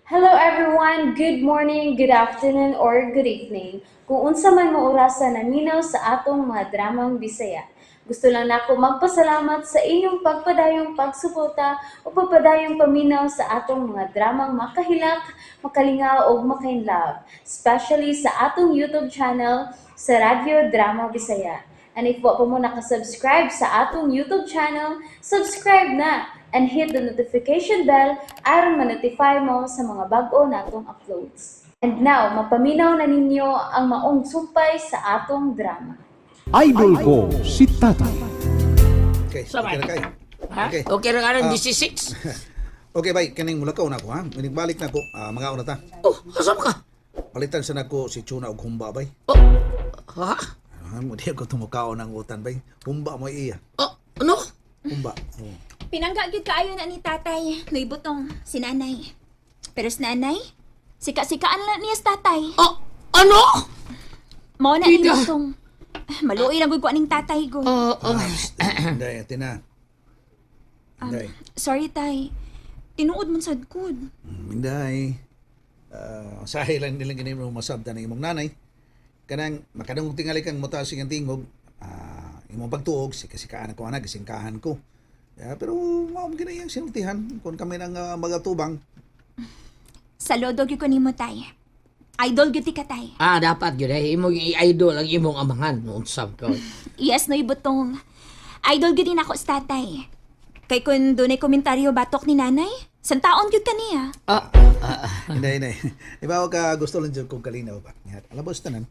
Hello everyone, good morning, good afternoon, or good evening. Kung unsa man mo orasan naminaw sa atong mga dramang Bisaya. Gusto lang nako magpasalamat sa inyong pagpadayong pagsuporta o pagpadayong paminaw sa atong mga dramang makahilak, makalingaw o makainlove, especially sa atong YouTube channel sa Radyo Drama Bisaya. And if wa pa mo nakasubscribe sa atong YouTube channel, subscribe na and hit the notification bell aron ma-notify mo sa mga bag-o natong uploads. And now, mapaminaw na ninyo ang maong sumpay sa atong drama. Idol ko si Tatay. Okay, Sabay. okay na kayo. Ha? Okay. Okay ra karon Ah. 16. Okay, bay, kaning mula ka una ko ha. Balik na ko, mga una ta. Oh, asa ka? Palitan sa nako si Chuna og humba bay. Oh. Ha? Mo di ko tumukao ng utan bay. Humba mo iya. Oh, ano? Humba. Oh. Pinangga gyud kaayo na ni tatay, naibutong si nanay. Pero si nanay, sika-sikaan lang niya sa tatay. Oh, ano? Mao na Ida. ibutong. Maluoy lang gud ko aning tatay ko. Day, tina. Day. Sorry tay. Tinuod man sad kud. Day. Sahi lang nilang ganun mo masabta ng imong nanay. Kanang makadungog tingali kang mutasing ang tingog. Imong pagtuog, sikasikaan ko anak, kasingkahan ko. Pero mao ginayang sinultihan kung kami ng mga tubang. Saludo gyud ko nimo tay. Idol gyud ti ka tay. Dapat gyud ay imong i-idol ang imong amahan unsab ka. Yes no ibutong. Idol gyud din ako sa tatay. Kay kun dunay komentaryo batok ni nanay, santaon gyud kaniya. Hindi. Iba ka gusto lang dyan kung kalinaw ba. Alabos tanan.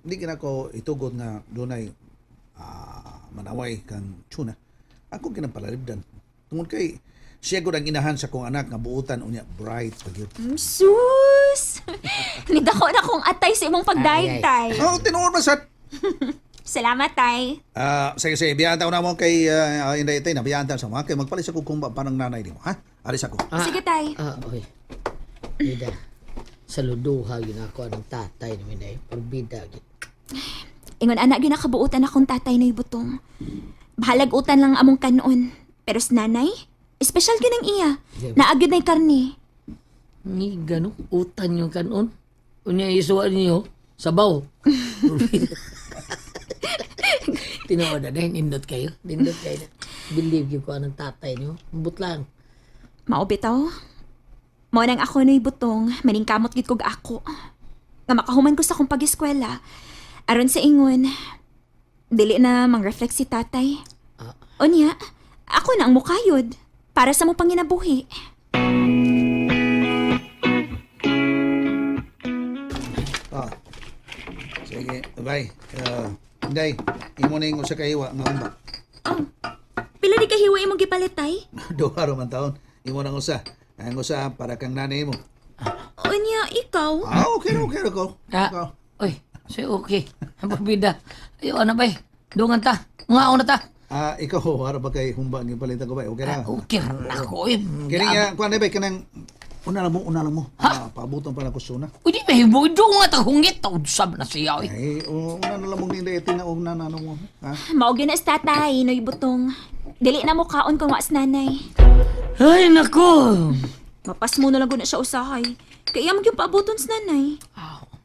Hindi ka na ko itugod nga dunay manaway kang Chuna. Ako kinapalalibdan. Tungod kay siya ko ang inahan sa kong anak nga buutan unya bright pagyud. Sus! Nidako na kong atay sa imong pagdayeg Ay, tay. Oh, tinuod man sad. Salamat tay. Sige, biyaan taon na mo kay Inday Tay na biyaan taon sa mga kay magpalit sa kukumba parang nanay nimo, ha? Alis ako. Sige tay. Okay. Ida. Saluduha yun ako anong tatay ni Minay. Porbida gid. Ingon anak gyud nakabuutan akong tatay na ibutong. Bahalag utan lang among kanon. Pero sa nanay, espesyal gyud ang iya. Naagid na karne. Ni gano utan yung kanon. Unya isuwa niyo sabaw. Tinood na dahil nindot kayo. Nindot kayo na. Believe yung ko anong tatay niyo. But lang. Mao bitaw. Mao nang ako na ibutong, maningkamot gid kog ako. Nga makahuman ko sa akong pag-eskwela. Aron sa ingon, dili na mang-reflect si tatay. Unya, ako na ang mukayod para sa mong panginabuhi. Sige, bye. Inday, imo ning usa ka hiwa nga umba. Pila di kahiwa imong gipalit tay? Duha ra man taon. Imo nang usa. Ang usa para kang nanay mo. Unya, ikaw? Okay ko. Ikaw. Oy, say okay. Ang porbida. Ayo ano ba? Dungan ta. Nga na ta. Ikaw para ba kay humba ng palitan ko ba? Okay na. Okay na ako. Kini nga kuan ba kanang una lang mo. Paabuton pa na ko suna. Udi ba hibo nga ta hungit ta usab na siya oy. Ay, una na lang mong ninday tina una na ano mo. Ha? Mao gyud na sa tatay, noy butong. Dili na mo kaon kung wa sa nanay. Ay nako. Mapas mo na lang gud na siya usahay. Kaya mo yung paabuton sa nanay.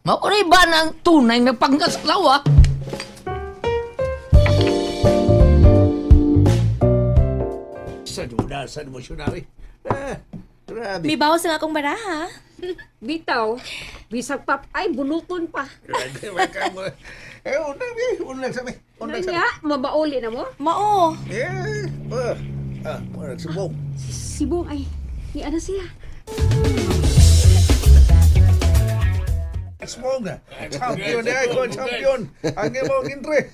Mauray ba ng tunay na panggaslawa? Sa emosyonary. Grabe. May bawas nga akong baraha. Bitaw, bisag pap ay buluton pa. Unang sabi. Kanya, mabauli na mo? Mao. Parang subong. Sibong ay, ni ano siya? Subong na. Champion na ako, champion. Ang imong intre.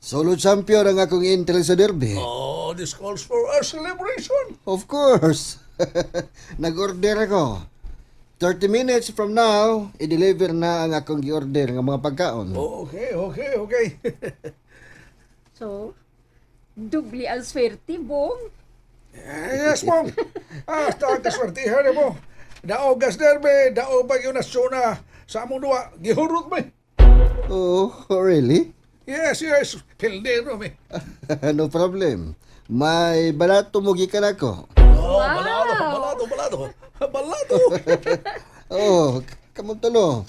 Solo champion ang akong intel sa derby. Oh, this calls for a celebration. Of course. Nag-order ako. 30 minutes from now, i-deliver na ang akong gi-order ng mga pagkaon. Okay. So, dubli ang swerte, Bong. Yes, mong. Taong kaswertihan mo. Daogas derby, daobag yun na suna. Sa among duwa, gihurot mo. Oh, really? Yes. Pildero me. No problem. May balato mo gikan ako. Balado, balado. Balado. Oh, kamong tulo.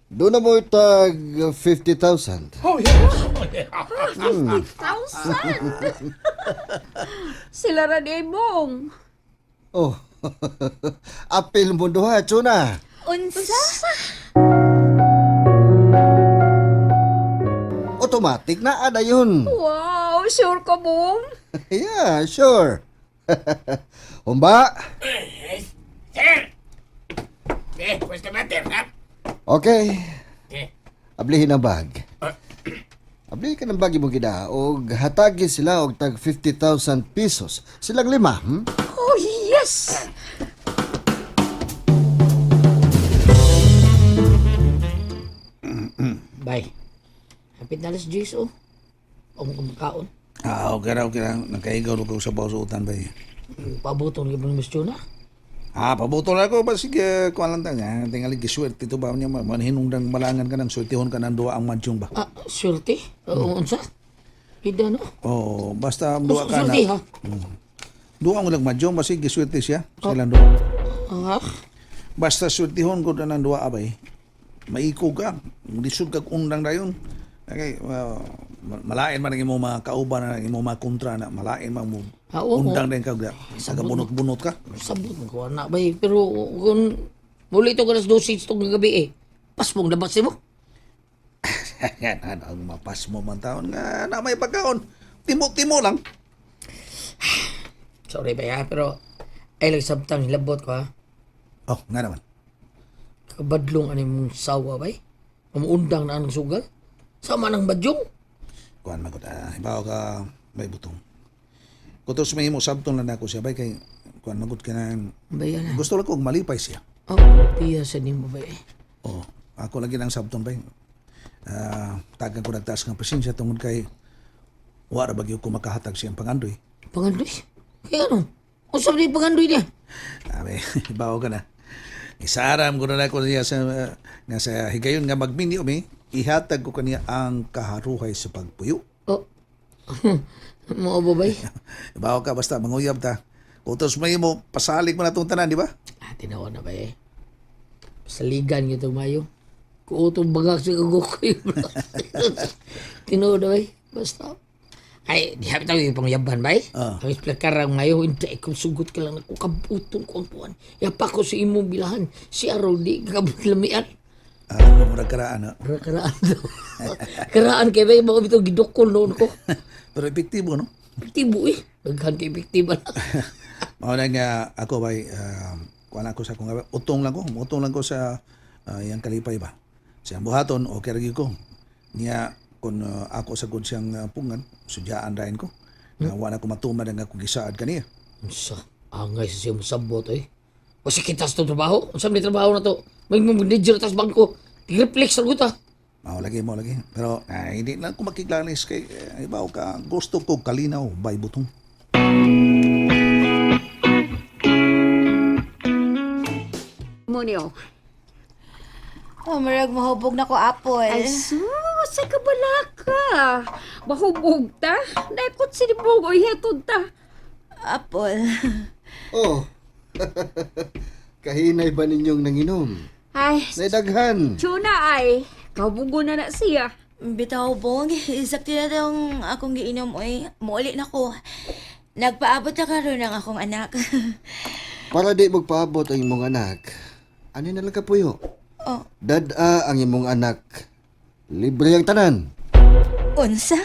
Doon na mo tag 50,000. Oh, yes. 1,000! Sila ra di bong. Oh, apil mo duha, Chuna. Unsa? Automatic na ada yun. Wow, sure ka bong? Yeah, sure. Humba? Pwede matter, ha? Okay. Ablihin ang bag. Ablihin ka ng bag mo gida o hatagin sila og tag 50,000 pesos. Silang lima, Oh, yes! Bay. Hapit na alas 10, oh. O mo kumakaon. Okay na. Nakaigaw ko sa bausutan ba eh. Pabutong ka ba ng Miss Chuna? Pabutol ako ba sige ko lang tanga. Tingali giswerte to ba niya manhinungdang malangan ka ng swertihon ka ng duwa ang madyong ba. Surti? Unsa? Hida, no? Oh, basta duwa ka na. Surti, ha? Duwa mo lang madyong basta giswerte siya. Silang duwa. Ah, Basta swertihon ko na ng duwa abay. Maikog ka. Lisod kag undang dayon. Okay, malain man ang imo mga kauban na imo mga kontra na malain man mo oo. undang din kag sa bunot-bunot ka. sabot ko na, bay. Pero kung muli ito ka nas dosage itong gabi, pas mong labas mo. Yan, ang mapas mo man taon nga na may pagkaon. Timo-timo lang. Sorry, bay, ha? Pero ay lang sabtang hilabot ko, ha? Oh, nga naman. Kabadlong ano mong sawa, bay? Pamuundang na ang sugal? Sama ng badyong? Kuan man ko ibaw ka may butong. Kutos may mo sabton lang ako siya bay kay kuan magud ka na Bay, na. gusto lang kong malipay siya. Oh, piya sa nimo, bay. Oh, ako lagi ng sabton bay. Tagan ko nagtaas ng presensya tungod kay wala bagyo ko makahatag siyang pangandoy. Pangandoy? Kaya ano? Kung sabi niya pangandoy niya? Abe, ibaw ka na. Isaram ko na ako niya nga sa higayon nga magmini umi, ihatag ko kaniya ang kaharuhay sa pagpuyo. Oh. Mo ba, bay? Ibaw ka basta manguyab ta. Utos mo mo pasalig mo na itong tanan, di ba? Tinawa na, bay. Saligan niyo itong mayo. Kuutong bagak sa kagukoy. Tinawa na, bay. Basta. Ay, di hapit tayo yung pangyaban, bay. Kami plakarang mayo, hindi ko sugot ka lang ako kabutong ko ang puwan. Yapa ko sa imong bilahan. Si Araw di kabutlamian. Murag karaan, no? Karaan daw. Karaan kay bay, mga bitong gidokol noon ko. Pero epektibo, no? Epektibo eh. Daghan kay epektibo na. Mao nga ako bay kuan ako sa kung utong lang ko sa yang kalipay ba. Siyang buhaton o kergi ko. Niya kun ako sa gud siyang pungan, sudyaan dahin ko. Nga wala ko matumad nga ako gisaad kaniya. Sa angay sa siyang sabot eh. O sa kitas to trabaho? Ang sabi trabaho na to? May manager tas bangko. Reflex lang ko ta. Mao lagi. Pero hindi lang ko makiglanis kay ibaw ka gusto ko kalinaw bay butong. Monyo. Oh, marag mahubog na ko, Apple. Ay, sus, sa kabala ka. Mahubog ta. Dapat sinibog o ihetod ta. Apple. Oh. Kahinay ba ninyong nanginom? Ay, Naidaghan. Chuna ay. Kabugo na siya. Bitaw, Bong. Isakti na itong akong giinom, oy. Muuli na ko. Nagpaabot na karon ang akong anak. Para di magpaabot ang imong anak, ano na lang kapuyo? Oh. Dada ang imong anak. Libre ang tanan. Unsa?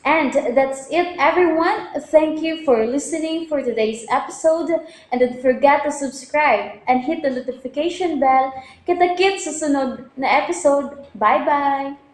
And that's it, everyone. Thank you for listening for today's episode. And don't forget to subscribe and hit the notification bell. Kita-kits sa sunod na episode. Bye-bye!